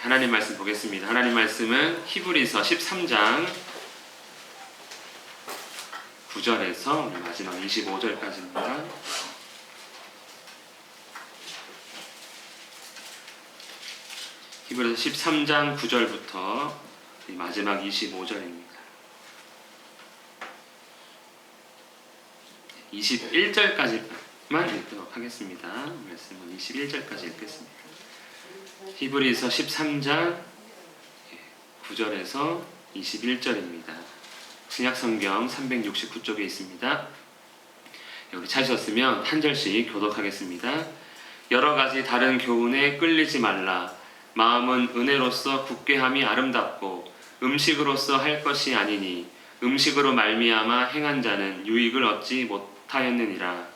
하나님 말씀 보겠습니다. 하나님 말씀은 히브리서 13장 9절에서 마지막 25절까지입니다. 히브리서 13장 9절부터 마지막 25절입니다. 21절까지만 읽도록 하겠습니다. 말씀은 21절까지 읽겠습니다. 히브리서 13장 9절에서 21절입니다. 신약성경 369쪽에 있습니다. 여기 찾으셨으면 한 절씩 교독하겠습니다. 여러 가지 다른 교훈에 끌리지 말라. 마음은 은혜로서 굳게함이 아름답고 음식으로서 할 것이 아니니 음식으로 말미암아 행한 자는 유익을 얻지 못하였느니라.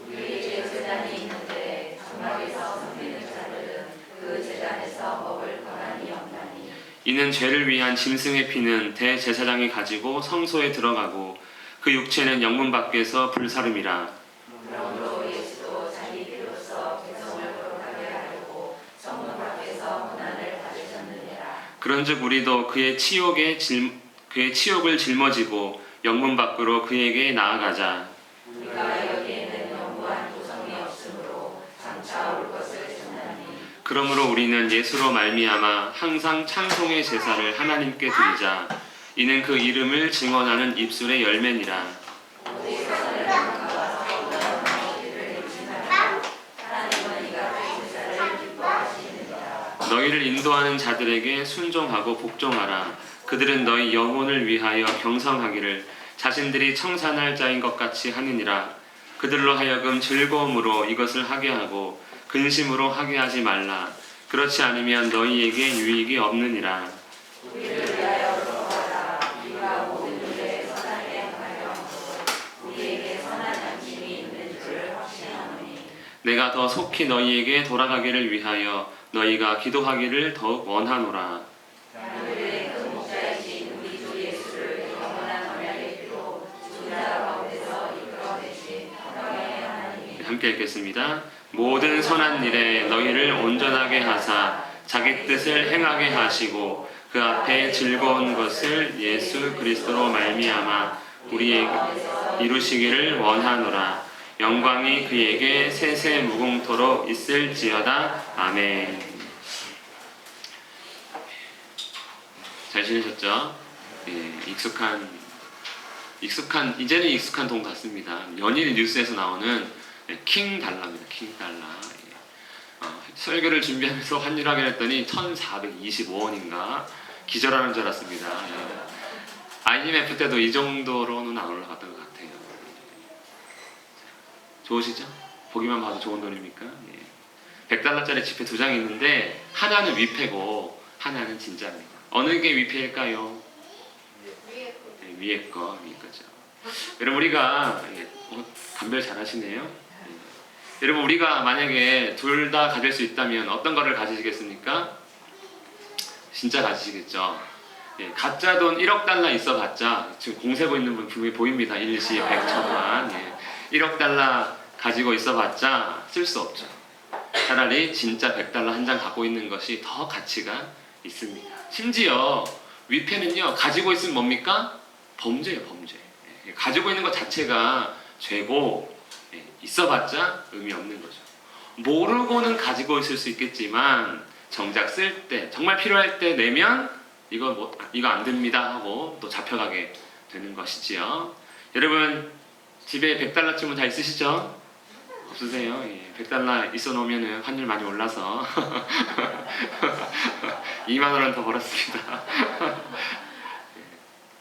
우리에게 제단이 있는데 장막에서 섬기는 자들은 그 제단에서 먹을 권한이 없나니 이는 죄를 위한 짐승의 피는 대제사장이 가지고 성소에 들어가고 그 육체는 영문 밖에서 불사름이라. 그러므로 예수도 자기 피로써 개성을 거룩하게 하려고 성문 밖에서 고난을 받으셨느니라. 그런즉 우리도 그의 치욕을 짊어지고 영문 밖으로 그에게 나아가자. 우리가 여기에는 영구한 도성이 없으므로 장차 올 것을 전하니 그러므로 우리는 예수로 말미암아 항상 찬송의 제사를 하나님께 드리자. 이는 그 이름을 증언하는 입술의 열매니라. 어디서는 가까워서 어떤 일을 일치하며 하나님은 이가 그 제사를 기뻐하시느니라. 너희를 인도하는 자들에게 순종하고 복종하라. 그들은 너희 영혼을 위하여 경성하기를 자신들이 청산할 자인 것 같이 하느니라. 그들로 하여금 즐거움으로 이것을 하게 하고 근심으로 하게 하지 말라. 그렇지 않으면 너희에게 유익이 없느니라. 우리를 위하여 기뻐하라. 우리가 모든 일에 선하게 행하려 하고 우리에게 선한 양심이 있는 줄 확신하노니 내가 더 속히 너희에게 돌아가기를 위하여 너희가 기도하기를 더욱 원하노라. 우리의 그 목자이신 우리 주 예수를 영원한 언약의 피로 죽은 자 가운데서 이끌어내신 평강의 하나님이 함께 읽겠습니다. 모든 선한 일에 너희를 온전하게 하사 자기 뜻을 행하게 하시고 그 앞에 즐거운 것을 예수 그리스도로 말미암아 우리에게 이루시기를 원하노라. 영광이 그에게 세세 무궁토록 있을지어다. 아멘. 잘 지내셨죠? 예, 이제는 익숙한 동 같습니다. 연일 뉴스에서 나오는 킹 달러입니다. 킹 달러. 설교를 준비하면서 환율하게 했더니 1,425원인가 기절하는 줄 알았습니다. IMF 때도 이 정도로는 안 올라갔던 것 같아요. 좋으시죠? 보기만 봐도 좋은 돈입니까? 100달러짜리 지폐 2장이 있는데 하나는 위패고 하나는 진짜입니다. 어느 게 위패일까요? 위에 거죠. 여러분 우리가 감별 잘하시네요. 여러분 우리가 만약에 둘 다 가질 수 있다면 어떤 거를 가지시겠습니까? 진짜 가지시겠죠. 가짜 돈 1억 달러 있어봤자 지금 공세고 있는 분 분명히 보입니다. 일시 100, 1000만 1억 달러 가지고 있어봤자 쓸 수 없죠. 차라리 진짜 100달러 한 장 갖고 있는 것이 더 가치가 있습니다. 심지어 위패는요 가지고 있으면 뭡니까? 범죄예요. 범죄. 가지고 있는 것 자체가 죄고 있어봤자 의미 없는 거죠. 모르고는 가지고 있을 수 있겠지만 정작 쓸 때 정말 필요할 때 내면 이거 안 됩니다 하고 또 잡혀가게 되는 것이지요. 여러분 집에 100달러쯤은 다 있으시죠? 없으세요? 100달러 있어 놓으면 환율 많이 올라서 2만 원은 더 벌었습니다.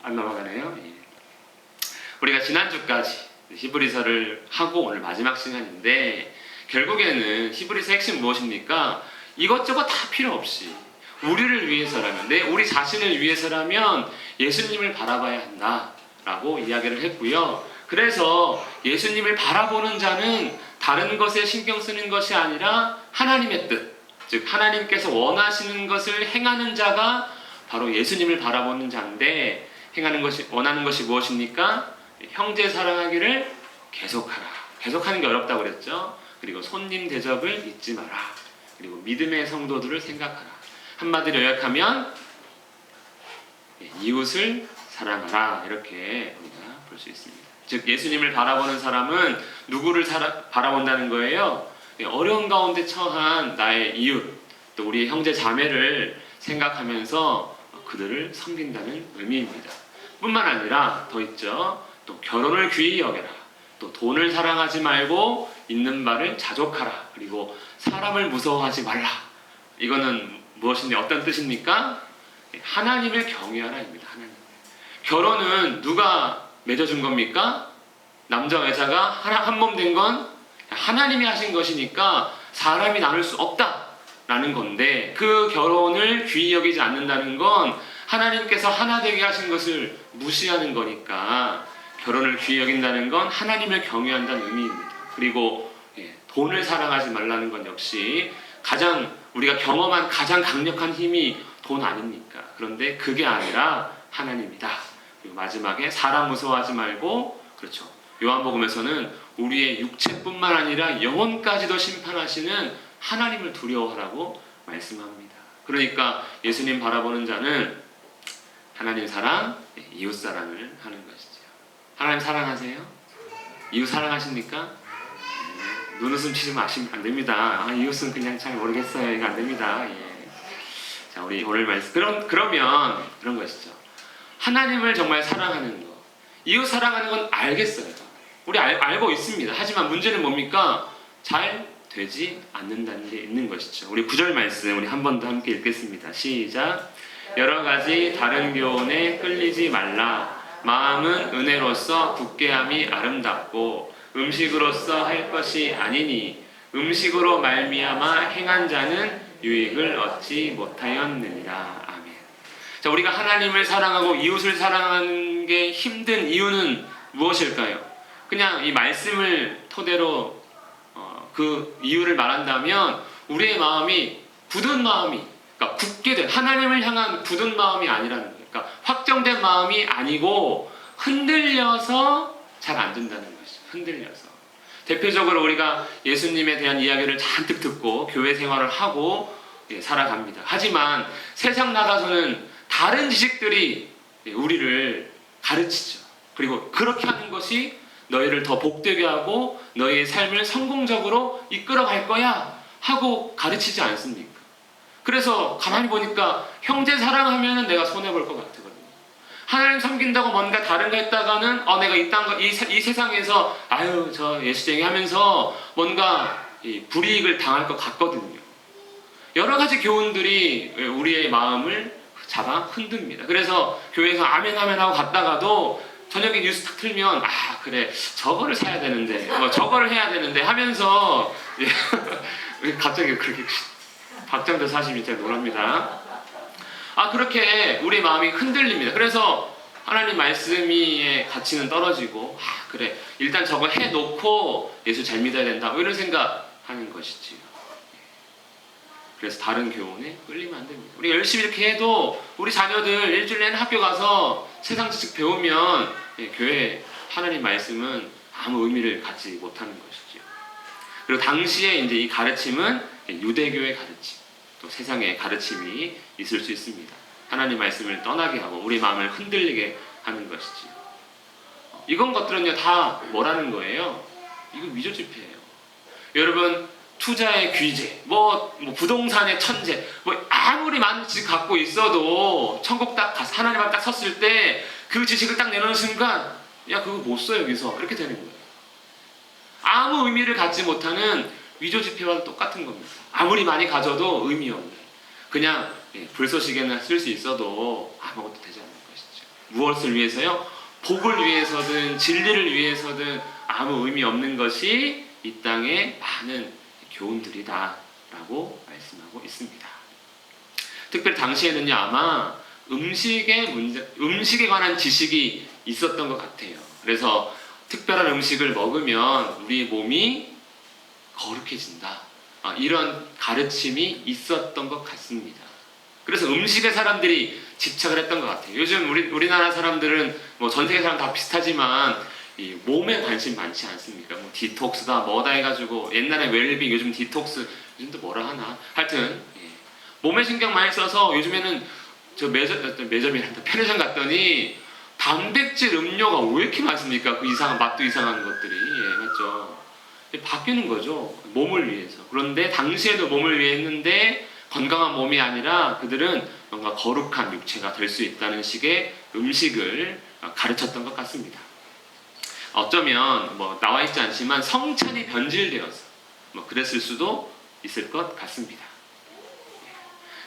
안 넘어가네요. 우리가 지난주까지 히브리서를 하고 오늘 마지막 시간인데 결국에는 히브리서 핵심 무엇입니까? 이것저것 다 필요 없이 우리를 위해서라면 우리 자신을 위해서라면 예수님을 바라봐야 한다라고 이야기를 했고요. 그래서 예수님을 바라보는 자는 다른 것에 신경 쓰는 것이 아니라 하나님의 뜻, 즉 하나님께서 원하시는 것을 행하는 자가 바로 예수님을 바라보는 자인데 원하는 것이 무엇입니까? 형제 사랑하기를 계속하라. 계속하는 게 어렵다고 그랬죠. 그리고 손님 대접을 잊지 마라. 그리고 믿음의 성도들을 생각하라. 한마디로 요약하면 이웃을 사랑하라, 이렇게 우리가 볼 수 있습니다. 즉 예수님을 바라보는 사람은 누구를 바라본다는 거예요? 어려운 가운데 처한 나의 이웃, 또 우리 형제 자매를 생각하면서 그들을 섬긴다는 의미입니다. 뿐만 아니라 더 있죠. 또 결혼을 귀히 여겨라. 또 돈을 사랑하지 말고 있는 바를 자족하라. 그리고 사람을 무서워하지 말라. 이거는 무엇인데 어떤 뜻입니까? 하나님을 경외하라입니다. 하나님. 결혼은 누가 맺어준 겁니까? 남자와 여자가 한 몸 된 건 하나님이 하신 것이니까 사람이 나눌 수 없다라는 건데, 그 결혼을 귀히 여기지 않는다는 건 하나님께서 하나 되게 하신 것을 무시하는 거니까, 결혼을 귀히 여긴다는 건 하나님을 경외한다는 의미입니다. 그리고 돈을 사랑하지 말라는 건 역시 우리가 경험한 가장 강력한 힘이 돈 아닙니까? 그런데 그게 아니라 하나님이다. 그리고 마지막에 사람 무서워하지 말고, 그렇죠, 요한복음에서는 우리의 육체뿐만 아니라 영혼까지도 심판하시는 하나님을 두려워하라고 말씀합니다. 그러니까 예수님 바라보는 자는 하나님 사랑, 이웃 사랑을 하는 것이죠. 하나님 사랑하세요? 이웃 사랑하십니까? 눈웃음 치지 마시면 안 됩니다. 이웃은 그냥 잘 모르겠어요. 이거 안 됩니다. 예. 자, 우리 오늘 말씀 그러면 그런 것이죠. 하나님을 정말 사랑하는 것, 이웃 사랑하는 건 알겠어요. 우리 알고 있습니다. 하지만 문제는 뭡니까? 잘 되지 않는다는 게 있는 것이죠. 우리 9절 말씀 우리 한 번 더 함께 읽겠습니다. 시작. 여러 가지 다른 교훈에 끌리지 말라. 마음은 은혜로서 굳게함이 아름답고 음식으로서 할 것이 아니니 음식으로 말미암아 행한 자는 유익을 얻지 못하였느니라. 자, 우리가 하나님을 사랑하고 이웃을 사랑하는 게 힘든 이유는 무엇일까요? 그냥 이 말씀을 토대로 그 이유를 말한다면 우리의 마음이 굳은 마음이, 그러니까 굳게 된 하나님을 향한 굳은 마음이 아니라는 거예요. 그러니까 확정된 마음이 아니고 흔들려서 잘 안 된다는 것이죠. 흔들려서. 대표적으로 우리가 예수님에 대한 이야기를 잔뜩 듣고 교회 생활을 하고 살아갑니다. 하지만 세상 나가서는 다른 지식들이 우리를 가르치죠. 그리고 그렇게 하는 것이 너희를 더 복되게 하고 너희의 삶을 성공적으로 이끌어갈 거야 하고 가르치지 않습니까? 그래서 가만히 보니까 형제 사랑하면 내가 손해볼 것 같거든요. 하나님 섬긴다고 뭔가 다른 거 했다가는 내가 이 세상에서 저 예수쟁이 하면서 뭔가 불이익을 당할 것 같거든요. 여러 가지 교훈들이 우리의 마음을 잡아 흔듭니다. 그래서 교회에서 아멘 아멘 하고 갔다가도 저녁에 뉴스 탁 틀면 그래 저거를 사야 되는데 저거를 해야 되는데 하면서 갑자기 그렇게 박장대 사심이 제가 놀랍니다. 그렇게 우리의 마음이 흔들립니다. 그래서 하나님 말씀의 가치는 떨어지고 그래 일단 저거 해놓고 예수 잘 믿어야 된다 이런 생각하는 것이지요. 그래서 다른 교훈에 끌리면 안 됩니다. 우리 열심히 이렇게 해도 우리 자녀들 일주일 내내 학교 가서 세상 지식 배우면 교회 하나님 말씀은 아무 의미를 갖지 못하는 것이죠. 그리고 당시에 이제 이 가르침은 유대교의 가르침, 또 세상의 가르침이 있을 수 있습니다. 하나님 말씀을 떠나게 하고 우리 마음을 흔들리게 하는 것이지요. 이건 것들은요 다 뭐라는 거예요? 이거 위조지폐예요. 여러분 투자의 귀재, 부동산의 천재, 아무리 많은 지식 갖고 있어도 천국 딱 가서 하나님 앞에 딱 섰을 때 그 지식을 딱 내놓는 순간 그거 못 써 여기서 이렇게 되는 거예요. 아무 의미를 갖지 못하는 위조지폐와 똑같은 겁니다. 아무리 많이 가져도 의미 없는, 그냥 불쏘시개나 쓸 수 있어도 아무것도 되지 않는 것이죠. 무엇을 위해서요? 복을 위해서든 진리를 위해서든 아무 의미 없는 것이 이 땅에 많은 교훈들이다 라고 말씀하고 있습니다. 특별히 당시에는요 아마 음식에 관한 지식이 있었던 것 같아요. 그래서 특별한 음식을 먹으면 우리 몸이 거룩해진다, 이런 가르침이 있었던 것 같습니다. 그래서 음식에 사람들이 집착을 했던 것 같아요. 요즘 우리나라 사람들은 전 세계 사람 다 비슷하지만 이 몸에 관심 많지 않습니까? 디톡스다 뭐다 해가지고 옛날에 웰빙, 요즘 디톡스, 요즘도 뭐라 하나? 하여튼 몸에 신경 많이 써서 요즘에는 저 매점이란다 편의점 갔더니 단백질 음료가 왜 이렇게 많습니까? 그 이상한 맛도 이상한 것들이 맞죠? 바뀌는 거죠. 몸을 위해서. 그런데 당시에도 몸을 위해 했는데 건강한 몸이 아니라 그들은 뭔가 거룩한 육체가 될 수 있다는 식의 음식을 가르쳤던 것 같습니다. 어쩌면 뭐 나와 있지 않지만 성찬이 변질되어서 뭐 그랬을 수도 있을 것 같습니다.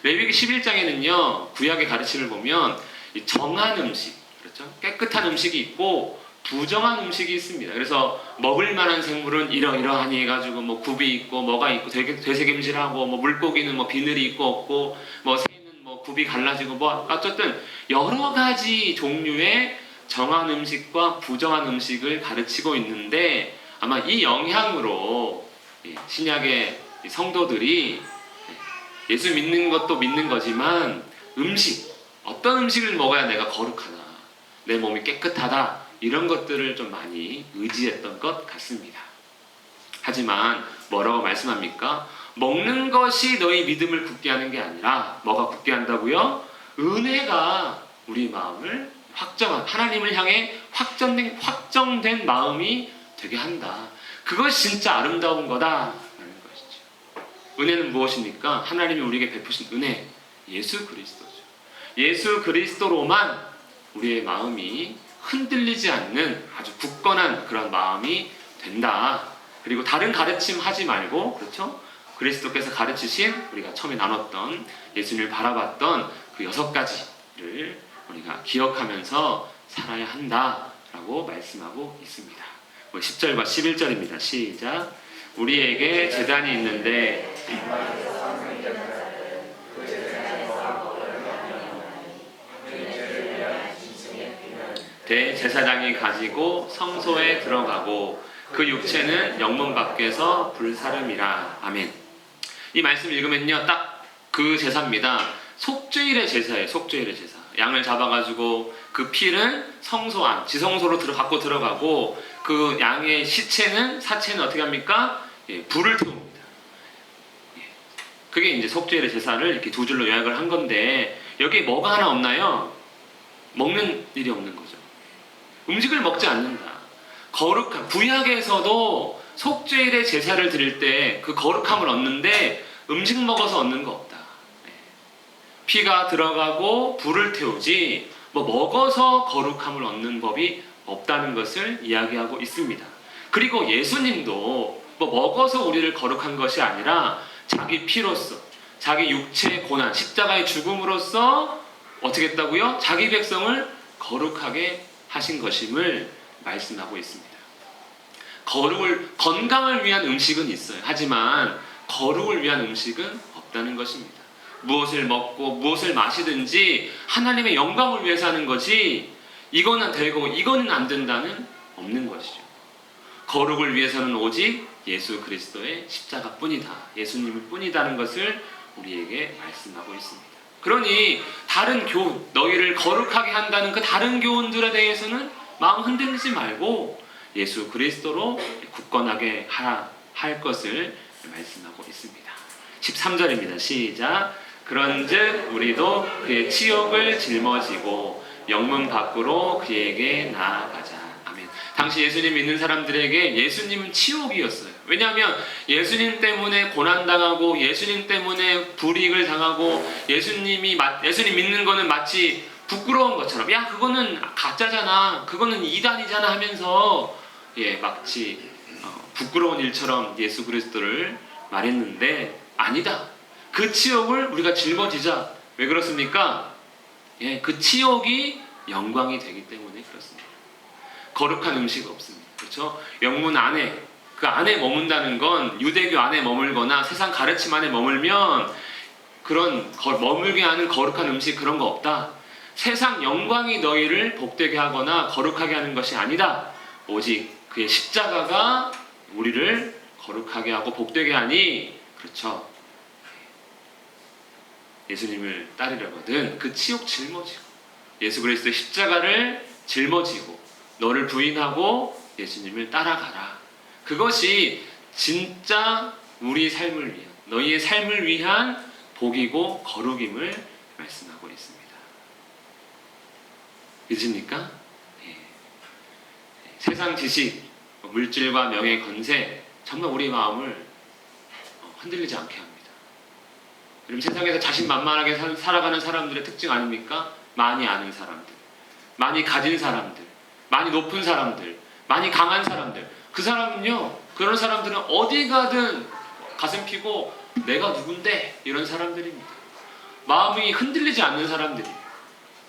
레위기 11장에는요 구약의 가르침을 보면 정한 음식, 그렇죠? 깨끗한 음식이 있고 부정한 음식이 있습니다. 그래서 먹을 만한 생물은 이러이러하니 해가지고 뭐 굽이 있고 뭐가 있고 되새김질하고 뭐 물고기는 뭐 비늘이 있고 없고 뭐 새는 뭐 굽이 갈라지고 뭐 어쨌든 여러 가지 종류의 정한 음식과 부정한 음식을 가르치고 있는데 아마 이 영향으로 신약의 성도들이 예수 믿는 것도 믿는 거지만 음식, 어떤 음식을 먹어야 내가 거룩하다, 내 몸이 깨끗하다 이런 것들을 좀 많이 의지했던 것 같습니다. 하지만 뭐라고 말씀합니까? 먹는 것이 너희 믿음을 굳게 하는 게 아니라 뭐가 굳게 한다고요? 은혜가 우리 마음을 하나님을 향해 확정된 마음이 되게 한다. 그것이 진짜 아름다운 거다라는 것이죠. 은혜는 무엇입니까? 하나님이 우리에게 베푸신 은혜, 예수 그리스도죠. 예수 그리스도로만 우리의 마음이 흔들리지 않는 아주 굳건한 그런 마음이 된다. 그리고 다른 가르침 하지 말고, 그렇죠? 그리스도께서 가르치신 우리가 처음에 나눴던 예수님을 바라봤던 그 6가지를 우리가 기억하면서 살아야 한다라고 말씀하고 있습니다. 10절과 11절입니다. 시작. 우리에게 제단이 있는데 대제사장이 가지고 성소에 들어가고 그 육체는 영문 밖에서 불사름이라. 아멘. 이 말씀 읽으면요 딱 그 제사입니다. 속죄일의 제사예요. 속죄일의 제사. 양을 잡아가지고 그 피는 성소 안, 지성소로 갖고 들어가고 그 양의 사체는 어떻게 합니까? 불을 태웁니다. 그게 이제 속죄일의 제사를 이렇게 두 줄로 요약을 한 건데 여기 뭐가 하나 없나요? 먹는 일이 없는 거죠. 음식을 먹지 않는다. 거룩한 구약에서도 속죄일의 제사를 드릴 때 그 거룩함을 얻는데 음식 먹어서 얻는 거 없다. 피가 들어가고 불을 태우지 뭐 먹어서 거룩함을 얻는 법이 없다는 것을 이야기하고 있습니다. 그리고 예수님도 뭐 먹어서 우리를 거룩한 것이 아니라 자기 피로써 자기 육체의 고난, 십자가의 죽음으로써 어떻게 했다고요? 자기 백성을 거룩하게 하신 것임을 말씀하고 있습니다. 건강을 위한 음식은 있어요. 하지만 거룩을 위한 음식은 없다는 것입니다. 무엇을 먹고 무엇을 마시든지 하나님의 영광을 위해서 하는 거지 이거는 되고 이거는 안 된다는 없는 것이죠. 거룩을 위해서는 오직 예수 그리스도의 십자가뿐이다. 예수님을 뿐이다는 것을 우리에게 말씀하고 있습니다. 그러니 다른 교훈, 너희를 거룩하게 한다는 그 다른 교훈들에 대해서는 마음 흔들리지 말고 예수 그리스도로 굳건하게 할 것을 말씀하고 있습니다. 13절입니다. 시작. 그런즉 우리도 그의 치욕을 짊어지고 영문 밖으로 그에게 나아가자. 아멘. 당시 예수님 믿는 사람들에게 예수님은 치욕이었어요. 왜냐하면 예수님 때문에 고난당하고 예수님 때문에 불이익을 당하고 예수님 믿는 거는 마치 부끄러운 것처럼 야 그거는 가짜잖아, 그거는 이단이잖아 하면서 마치 부끄러운 일처럼 예수 그리스도를 말했는데 아니다. 그 치욕을 우리가 짊어지자. 왜 그렇습니까? 그 치욕이 영광이 되기 때문에 그렇습니다. 거룩한 음식 없습니다. 그렇죠? 영문 안에 그 안에 머문다는 건 유대교 안에 머물거나 세상 가르침 안에 머물면 그런 머물게 하는 거룩한 음식 그런 거 없다. 세상 영광이 너희를 복되게 하거나 거룩하게 하는 것이 아니다. 오직 그의 십자가가 우리를 거룩하게 하고 복되게 하니 그렇죠. 예수님을 따르려거든 그 치욕 짊어지고 예수 그리스도의 십자가를 짊어지고 너를 부인하고 예수님을 따라가라. 그것이 진짜 우리 삶을 위한 너희의 삶을 위한 복이고 거룩임을 말씀하고 있습니다. 믿으십니까? 예. 세상 지식, 물질과 명예, 권세 정말 우리 마음을 흔들리지 않게 합니다. 여러분, 세상에서 자신만만하게 살아가는 사람들의 특징 아닙니까? 많이 아는 사람들, 많이 가진 사람들, 많이 높은 사람들, 많이 강한 사람들. 그 사람은요, 그런 사람들은 어디 가든 가슴 피고 내가 누군데 이런 사람들입니다. 마음이 흔들리지 않는 사람들이에요.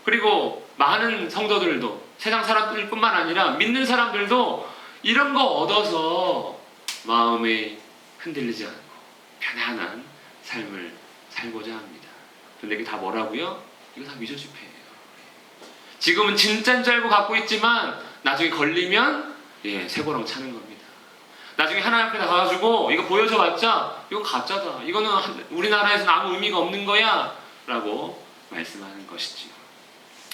그리고 많은 성도들도, 세상 사람들뿐만 아니라 믿는 사람들도 이런 거 얻어서 마음이 흔들리지 않고 편안한 삶을 살고자 합니다. 그런데 이게 다 뭐라고요? 이거 다 미조지폐예요. 지금은 진짜인 줄 알고 갖고 있지만 나중에 걸리면 쇠고랑 차는 겁니다. 나중에 하나님 앞에 나가가지고 이거 보여줘봤자 이거 가짜다. 이거는 우리나라에서는 아무 의미가 없는 거야 라고 말씀하는 것이지요.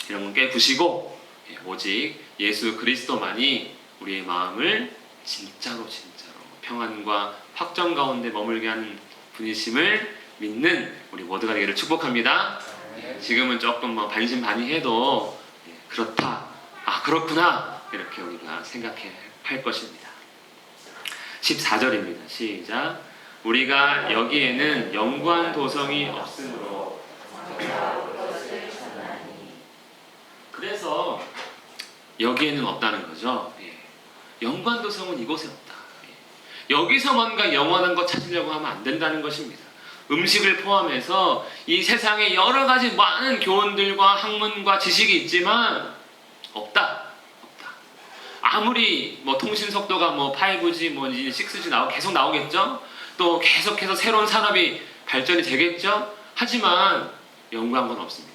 이런 건 깨부시고 오직 예수 그리스도만이 우리의 마음을 진짜로 평안과 확정 가운데 머물게 하는 분이심을 믿는 우리 모두가 되기를 축복합니다. 지금은 조금 반신반의해도 그렇다, 그렇구나 이렇게 우리가 생각해야 할 것입니다. 14절입니다. 시작. 우리가 여기에는 영구한 도성이 없으므로. 그래서 여기에는 없다는 거죠. 영구한 도성은 이곳에 없다. 여기서 뭔가 영원한 것 찾으려고 하면 안 된다는 것입니다. 음식을 포함해서 이 세상에 여러 가지 많은 교훈들과 학문과 지식이 있지만 없다. 아무리 통신 속도가 5G, 6G 계속 나오겠죠. 또 계속해서 새로운 산업이 발전이 되겠죠. 하지만 연구한 건 없습니다.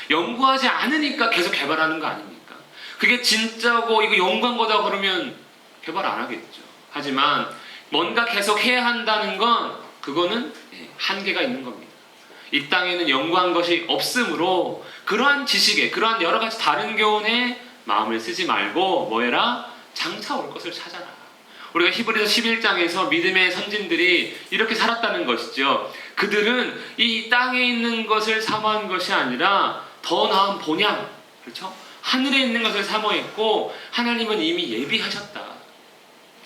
연구하지 않으니까 계속 개발하는 거 아닙니까? 그게 진짜고 이거 연구한 거다 그러면 개발 안 하겠죠. 하지만 뭔가 계속 해야 한다는 건 그거는 한계가 있는 겁니다. 이 땅에는 연구한 것이 없으므로 그러한 지식에, 그러한 여러 가지 다른 교훈에 마음을 쓰지 말고 뭐해라? 장차 올 것을 찾아라. 우리가 히브리서 11장에서 믿음의 선진들이 이렇게 살았다는 것이죠. 그들은 이 땅에 있는 것을 사모한 것이 아니라 더 나은 본향, 그렇죠? 하늘에 있는 것을 사모했고 하나님은 이미 예비하셨다.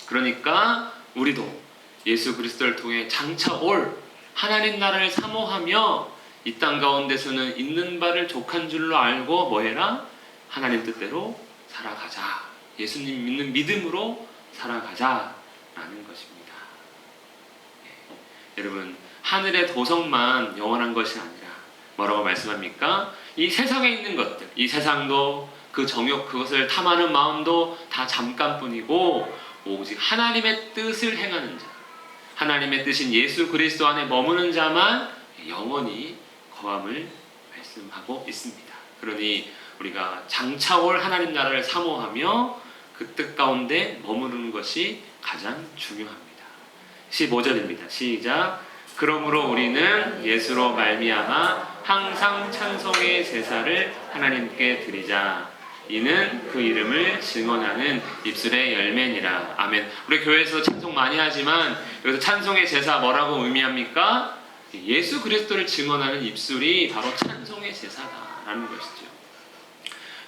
그러니까 우리도 예수 그리스도를 통해 장차 올 하나님 나라를 사모하며 이 땅 가운데서는 있는 바를 족한 줄로 알고 뭐해라? 하나님 뜻대로 살아가자. 예수님 믿는 믿음으로 살아가자라는 것입니다. 여러분, 하늘의 도성만 영원한 것이 아니라 뭐라고 말씀합니까? 이 세상에 있는 것들, 이 세상도 그 정욕, 그것을 탐하는 마음도 다 잠깐뿐이고 오직 하나님의 뜻을 행하는 자, 하나님의 뜻인 예수 그리스도 안에 머무는 자만 영원히 거함을 말씀하고 있습니다. 그러니 우리가 장차 올 하나님 나라를 사모하며 그 뜻 가운데 머무르는 것이 가장 중요합니다. 15절입니다. 시작. 그러므로 우리는 예수로 말미암아 항상 찬송의 제사를 하나님께 드리자. 이는 그 이름을 증언하는 입술의 열매니라. 아멘. 우리 교회에서 찬송 많이 하지만 여기서 찬송의 제사 뭐라고 의미합니까? 예수 그리스도를 증언하는 입술이 바로 찬송의 제사다라는 것이죠.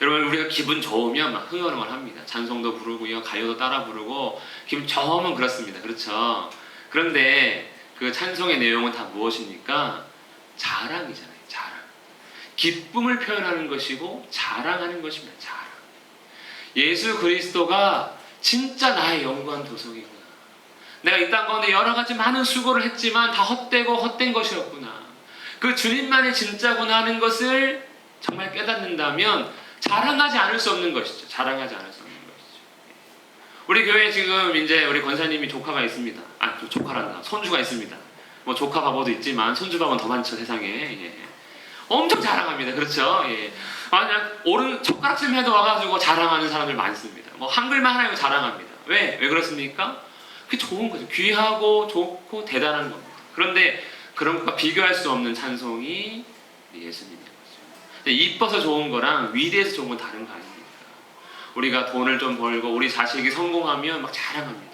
여러분, 우리가 기분 좋으면 막 흥얼흥얼합니다. 찬송도 부르고요, 가요도 따라 부르고 기분 좋으면 그렇습니다. 그렇죠? 그런데 그 찬송의 내용은 다 무엇입니까? 자랑이잖아요. 자랑. 기쁨을 표현하는 것이고 자랑하는 것입니다. 자랑. 예수 그리스도가 진짜 나의 영광 도성이구나. 내가 이 땅 가운데 여러 가지 많은 수고를 했지만 다 헛되고 헛된 것이었구나. 그 주님만이 진짜구나 하는 것을 정말 깨닫는다면 자랑하지 않을 수 없는 것이죠. 자랑하지 않을 수 없는 것이죠. 우리 교회에 지금 이제 우리 권사님이 조카가 있습니다. 조카란다. 손주가 있습니다. 조카 바보도 있지만 손주 바보는 더 많죠, 세상에. 엄청 자랑합니다. 그렇죠? 만약 젓가락질 해도 와가지고 자랑하는 사람들 많습니다. 한글만 하나 자랑합니다. 왜 그렇습니까? 그게 좋은 거죠. 귀하고 좋고 대단한 겁니다. 그런데 그런 것과 비교할 수 없는 찬송이 예수님인 거죠. 이뻐서 좋은 거랑 위대해서 좋은 건 다른 거 아닙니까? 우리가 돈을 좀 벌고 우리 자식이 성공하면 막 자랑합니다.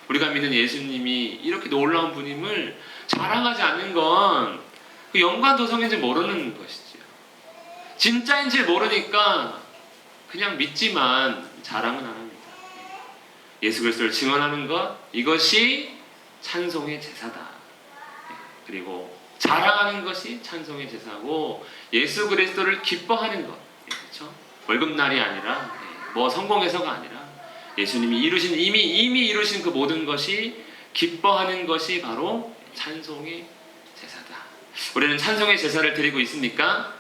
우리가 믿는 예수님이 이렇게 놀라운 분임을 자랑하지 않는 건 그 영광도성인지 모르는 것이지요. 진짜인지 모르니까 그냥 믿지만 자랑은 안 합니다. 예수 그리스도를 증언하는 것, 이것이 찬송의 제사다. 그리고 자랑하는 것이 찬송의 제사고, 예수 그리스도를 기뻐하는 것, 그렇죠? 월급날이 아니라 뭐 성공해서가 아니라 예수님이 이루신 이미 이루신 그 모든 것이 기뻐하는 것이 바로 찬송의 제사다. 우리는 찬송의 제사를 드리고 있습니까?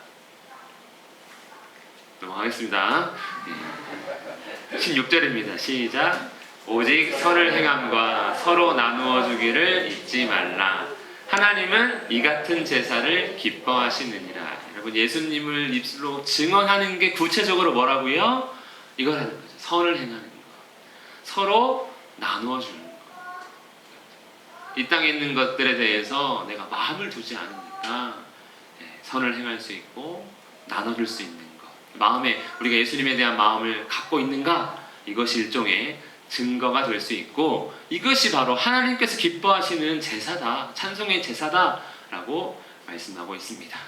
넘어가겠습니다. 16절입니다. 시작. 오직 선을 행함과 서로 나누어 주기를 잊지 말라. 하나님은 이 같은 제사를 기뻐하시느니라. 여러분, 예수님을 입술로 증언하는 게 구체적으로 뭐라고요? 이거라는 거죠. 선을 행하는 것, 서로 나누어 주는 것. 이 땅에 있는 것들에 대해서 내가 마음을 두지 않으니까 선을 행할 수 있고 나눠줄 수 있는 것. 마음에 우리가 예수님에 대한 마음을 갖고 있는가? 이것이 일종의 증거가 될 수 있고, 이것이 바로 하나님께서 기뻐하시는 제사다, 찬송의 제사다라고 말씀하고 있습니다.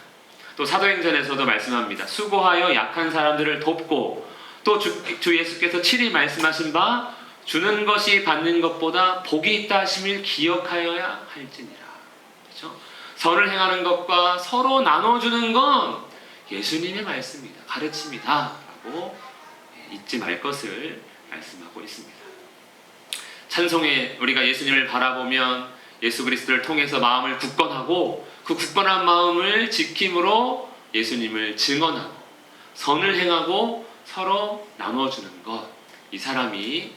또 사도행전에서도 말씀합니다. 수고하여 약한 사람들을 돕고, 또 주 예수께서 친히 말씀하신 바 주는 것이 받는 것보다 복이 있다 하심을 기억하여야 할지니라. 그렇죠? 선을 행하는 것과 서로 나눠주는 건 예수님의 말씀이다, 가르침이다 라고 잊지 말 것을 말씀하고 있습니다. 찬송에 우리가 예수님을 바라보면 예수 그리스도를 통해서 마음을 굳건하고, 그 굳건한 마음을 지킴으로 예수님을 증언하고 선을 행하고 서로 나눠주는 것, 이 사람이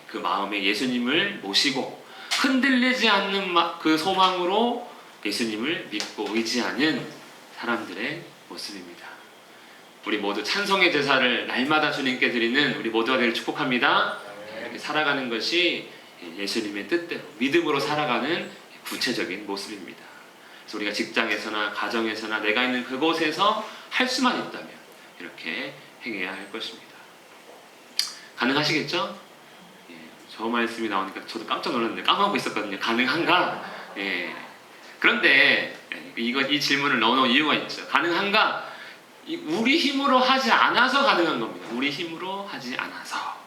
그 마음에 예수님을 모시고 흔들리지 않는 그 소망으로 예수님을 믿고 의지하는 사람들의 모습입니다. 우리 모두 찬송의 제사를 날마다 주님께 드리는 우리 모두가 되기를 축복합니다. 이렇게 살아가는 것이 예수님의 뜻대로 믿음으로 살아가는 구체적인 모습입니다. 그래서 우리가 직장에서나 가정에서나 내가 있는 그곳에서 할 수만 있다면 이렇게 행해야 할 것입니다. 가능하시겠죠? 예, 저 말씀이 나오니까 저도 깜짝 놀랐는데 까먹고 있었거든요. 가능한가? 예. 그런데 이 질문을 넣어놓은 이유가 있죠. 가능한가? 우리 힘으로 하지 않아서 가능한 겁니다. 우리 힘으로 하지 않아서.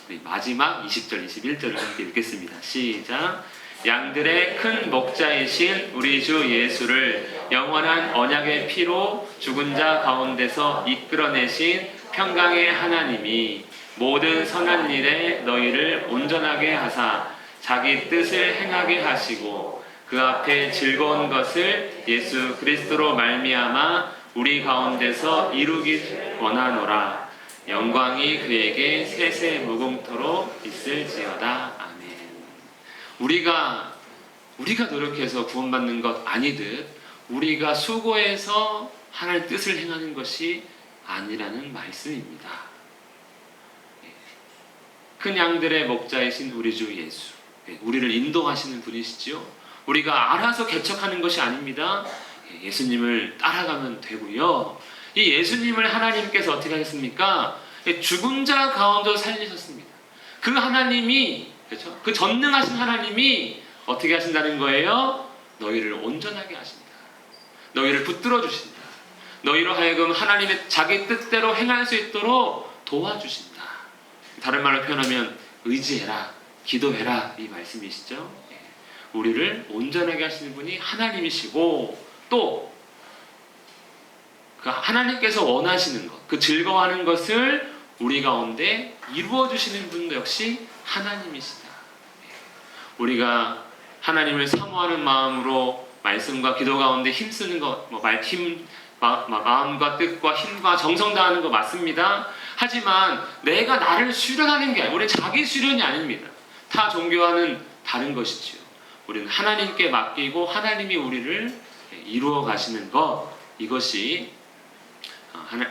우리 마지막 20절, 21절을 함께 읽겠습니다. 시작. 양들의 큰 목자이신 우리 주 예수를 영원한 언약의 피로 죽은 자 가운데서 이끌어내신 평강의 하나님이 모든 선한 일에 너희를 온전하게 하사 자기 뜻을 행하게 하시고, 그 앞에 즐거운 것을 예수 그리스도로 말미암아 우리 가운데서 이루기 원하노라. 영광이 그에게 세세 무궁토록 있을지어다. 아멘. 우리가 노력해서 구원받는 것 아니듯 우리가 수고해서 하나님의 뜻을 행하는 것이 아니라는 말씀입니다. 큰 양들의 목자이신 우리 주 예수, 우리를 인도하시는 분이시죠. 우리가 알아서 개척하는 것이 아닙니다. 예수님을 따라가면 되고요. 이 예수님을 하나님께서 어떻게 하셨습니까? 죽은 자 가운데 살리셨습니다. 그 하나님이, 그렇죠? 그 전능하신 하나님이 어떻게 하신다는 거예요? 너희를 온전하게 하신다. 너희를 붙들어 주신다. 너희로 하여금 하나님의 자기 뜻대로 행할 수 있도록 도와주신다. 다른 말로 표현하면 의지해라, 기도해라, 이 말씀이시죠. 우리를 온전하게 하시는 분이 하나님이시고, 또 그 하나님께서 원하시는 것, 그 즐거워하는 것을 우리 가운데 이루어 주시는 분도 역시 하나님이시다. 우리가 하나님을 사모하는 마음으로 말씀과 기도 가운데 힘쓰는 것, 마음과 뜻과 힘과 정성 다하는 거 맞습니다. 하지만 내가 나를 수련하는 게 아니라, 우리는 자기 수련이 아닙니다. 타 종교와는 다른 것이지요. 우리는 하나님께 맡기고 하나님이 우리를 이루어 가시는 것, 이것이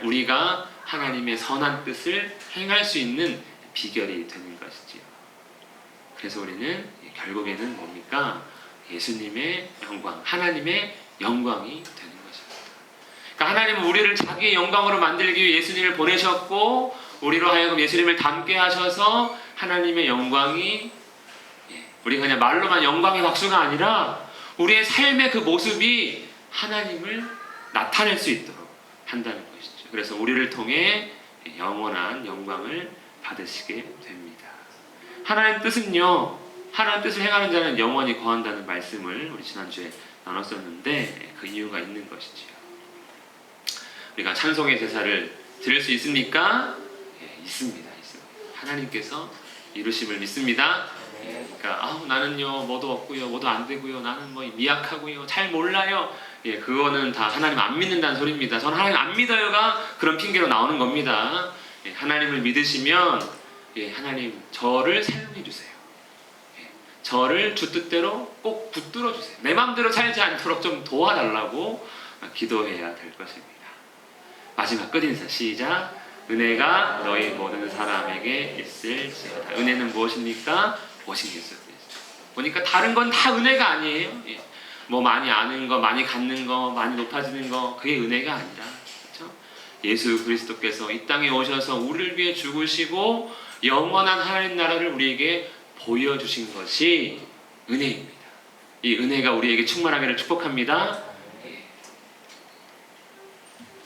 우리가 하나님의 선한 뜻을 행할 수 있는 비결이 되는 것이지요. 그래서 우리는 결국에는 뭡니까? 예수님의 영광, 하나님의 영광이 되는 것입니다. 그러니까 하나님은 우리를 자기의 영광으로 만들기 위해 예수님을 보내셨고, 우리로 하여금 예수님을 닮게 하셔서 하나님의 영광이 우리가 그냥 말로만 영광의 박수가 아니라 우리의 삶의 그 모습이 하나님을 나타낼 수 있도록 한다는 것이죠. 그래서 우리를 통해 영원한 영광을 받으시게 됩니다. 하나님 뜻은요, 하나님 뜻을 행하는 자는 영원히 거한다는 말씀을 우리 지난주에 나눴었는데 그 이유가 있는 것이지요. 우리가 찬송의 제사를 드릴 수 있습니까? 예, 있습니다. 하나님께서 이루심을 믿습니다. 예, 그러니까 나는요 뭐도 없고요, 뭐도 안 되고요, 나는 뭐 미약하고요, 잘 몰라요. 예, 그거는 다 하나님 안 믿는다는 소리입니다. 저는 하나님 안 믿어요가 그런 핑계로 나오는 겁니다. 예, 하나님을 믿으시면 예, 하나님 저를 사용해 주세요. 예, 저를 주 뜻대로 꼭 붙들어 주세요. 내 마음대로 살지 않도록 좀 도와달라고 기도해야 될 것입니다. 마지막 끝인사 시작. 은혜가 너희 모든 사람에게 있을지어다. 은혜는 무엇입니까? 오직 예수 그리스도. 보니까 다른 건 다 은혜가 아니에요. 예. 뭐 많이 아는 거, 많이 갖는 거, 많이 높아지는 거, 그게 은혜가 아니라, 그렇죠? 예수 그리스도께서 이 땅에 오셔서 우리를 위해 죽으시고 영원한 하나님 나라를 우리에게 보여주신 것이 은혜입니다. 이 은혜가 우리에게 충만하기를 축복합니다. 예.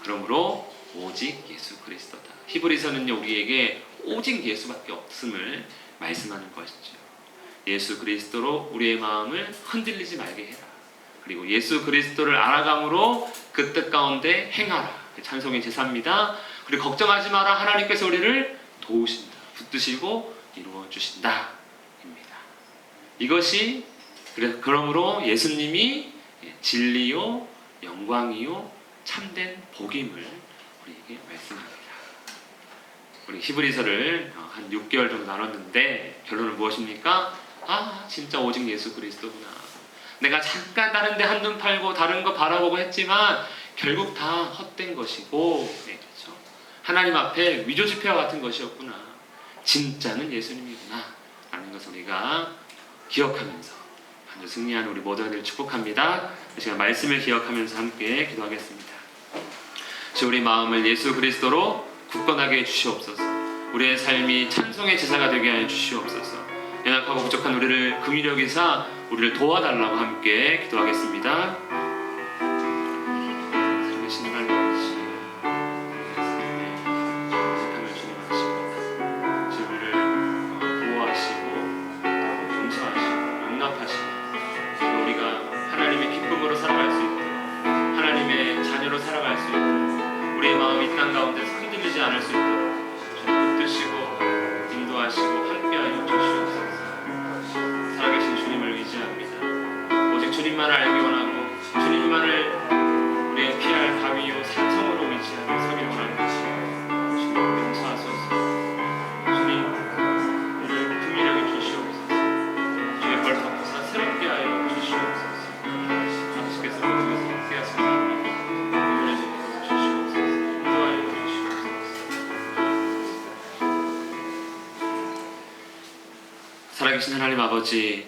그러므로 오직 예수 그리스도다. 히브리서는요 우리에게 오직 예수밖에 없음을 말씀하는 것이죠. 예수 그리스도로 우리의 마음을 흔들리지 말게 해라. 그리고 예수 그리스도를 알아감으로 그 뜻 가운데 행하라. 찬송의 제사입니다. 그리고 걱정하지 마라. 하나님께서 우리를 도우신다. 붙드시고 이루어 주신다. 입니다. 이것이 그러므로 예수님이 진리요 영광이요 참된 복임을 우리에게 말씀합니다. 우리 히브리서를 한 6개월 정도 나눴는데 결론은 무엇입니까? 진짜 오직 예수 그리스도구나. 내가 잠깐 다른 데 한눈 팔고 다른 거 바라보고 했지만 결국 다 헛된 것이고, 네, 그렇죠? 하나님 앞에 위조지폐와 같은 것이었구나. 진짜는 예수님이구나 라는 것을 우리가 기억하면서 한 주 승리하는 우리 모두를 축복합니다. 이 시간 말씀을 기억하면서 함께 기도하겠습니다. 주 우리 마음을 예수 그리스도로 굳건하게 해주시옵소서. 우리의 삶이 찬송의 제사가 되게 하여 주시옵소서. 연약하고 부족한 우리를 긍휼히 여기사 우리를 도와달라고 함께 기도하겠습니다. 살아계신 하나님 아버지, 착함을 주님 아십니다. 우리를 보호하시고 용서하시고 용납하시고 우리가 하나님의 기쁨으로 살아갈 수 있도록 하나님의 자녀로 살아갈 수 있도록 우리의 마음이 이 땅 가운데서 흔들리지 않을 수 있도록 주님 붙드시고 인도하시고 함께하여 주시옵소서. 살아계신 주님을 의지합니다. 오직 주님만을 알기 원하고 주님만을 우리의 피할 바위요 산성으로 의지하며 서기 원하는 주님 용서하소서. 주님 우리를 긍휼하게 주시옵소서. 주의 벌 덮어서 새롭게 하여 주시옵소서. 주님께서 모든 것을 함께 하소서. 살아계신 하나님 아버지,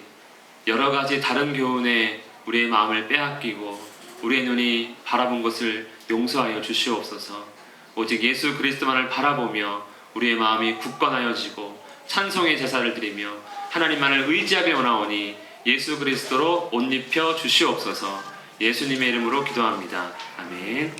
여러 가지 다른 교훈에 우리의 마음을 빼앗기고 우리의 눈이 바라본 것을 용서하여 주시옵소서. 오직 예수 그리스도만을 바라보며 우리의 마음이 굳건하여지고 찬송의 제사를 드리며 하나님만을 의지하게 원하오니 예수 그리스도로 옷 입혀 주시옵소서. 예수님의 이름으로 기도합니다. 아멘.